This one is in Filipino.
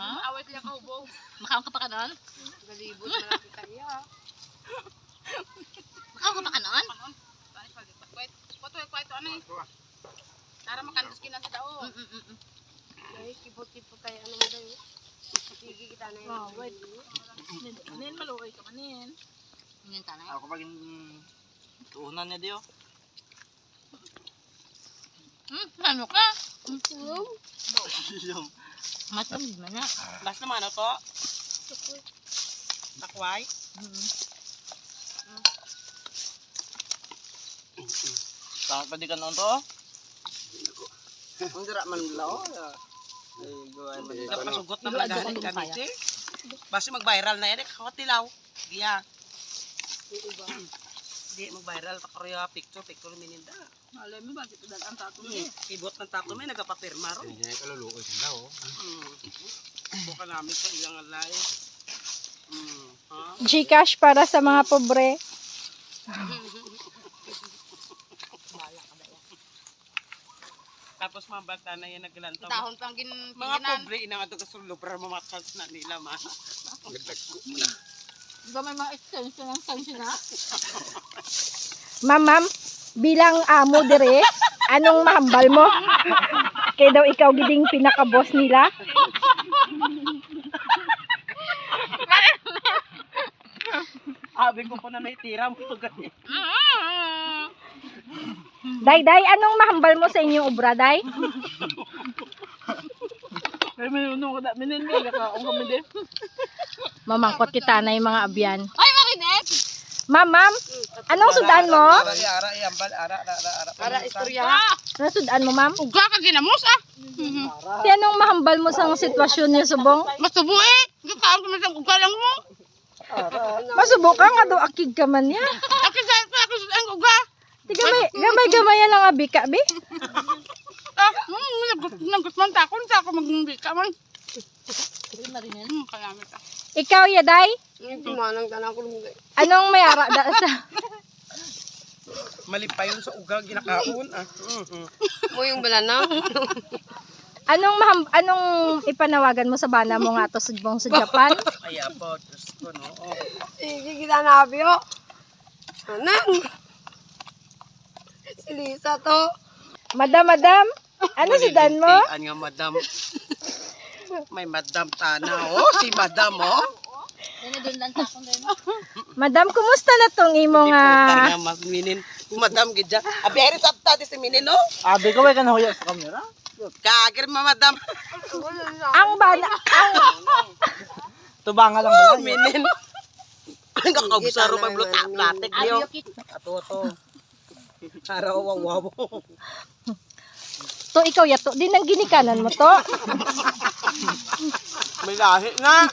Away sila kahubog. Makaon ka pa ka noon? Galibot malaki tayo. Makaon ka pa ka noon? Kwat ano eh. Para makandos kina sa dao. Ay, kipot-kipot tayo ano mo daw. Sige kita na yun. Wait. Nin maluoy ka manin. Nin tanay. Ako pag tuunan niya diyo. Ano ka? Yung Masam di man na. Basta naman ano to? Takway? Saan pa di ka noon to? Ang dira man lao. Napasugot na malagahan kami. Basta mag-viral na yan. Kakatilaw. Giya. Di mag-viral. Takarya picture mininda. Alam mo ba, ito dal ang tato Ibot ng tato may nagapapirma ron. Hindi ka lulukoy sa daw. Buka namin sa ilang alay. Gcash para sa mga pobre. Tapos mga bata na yan naglantaw. Tahon pang Mga pobre inang ato kasulo para mamakas na nila ma. Di ba may mga extension ng sanction na? Ma'am, bilang amo dire, anong mahambal mo? Kaya daw ikaw giding pinaka-boss nila. Abi ko pa na naitira mo ito gani. Day, anong mahambal mo sa inyong obra, Day? Ay may unong kada minin mi ka ang kami din. Mamangkot kita na yung mga abyan. Ay, Marinet! Ma'am, anong sudan mo? Ara iambal ara. Para istorya. Ano sudan mo, ma'am? Ugla ka ginamos ah. Si anong mahambal mo sa sitwasyon niyo, subong? Masubo eh. Gikaon ko man sa ugla lang mo. Masubo ka nga daw, akig ka man niya. Akin sa ako sa ang ugla. Di gamay lang abi ka, bi? Nagot man ta kun sa ako magbika man. Marinet. Kalamit ah. Ikaw, Yaday? Hindi manang tanang ko lumay. Anong may ara da sa... Mali pa yun sa ugang ginakaon ah. Mo yung balanang. Anong ipanawagan mo sa bana mo nga to subong sa Japan? Ay apo, Diyos ko no. Sige kita nabi oh. Anang. Si Lisa to. Madam, ano sudan mo? An nga madam. May madam tana oh, si madam oh. Dene doon lang takong din. Madam, kumusta na tong imong Nga mas minin. Madam gidya. Abi eri sapta di si minin no. Abi ka ba ka nahuya sa kamera? Kagir ma madam. ang bana Tubanga lang ba? Minin. Ang kakabusaro pa blo platek niyo. Ato. Araw wow. to ikaw yato din ang ginikanan mo to. May lahi na.